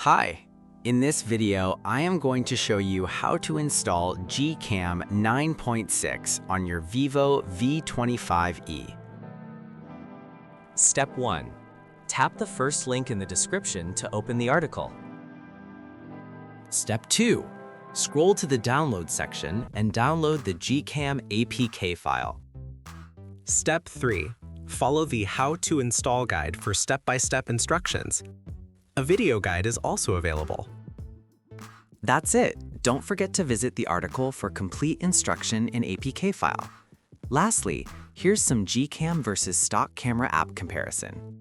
Hi! In this video, I am going to show you how to install GCam 9.6 on your Vivo V25e. Step 1. Tap the first link in the description to open the article. Step 2. Scroll to the download section and download the GCam APK file. Step 3. Follow the How to Install guide for step-by-step instructions. A video guide is also available. That's it. Don't forget to visit the article for complete instruction in APK file. Lastly, here's some GCam versus stock camera app comparison.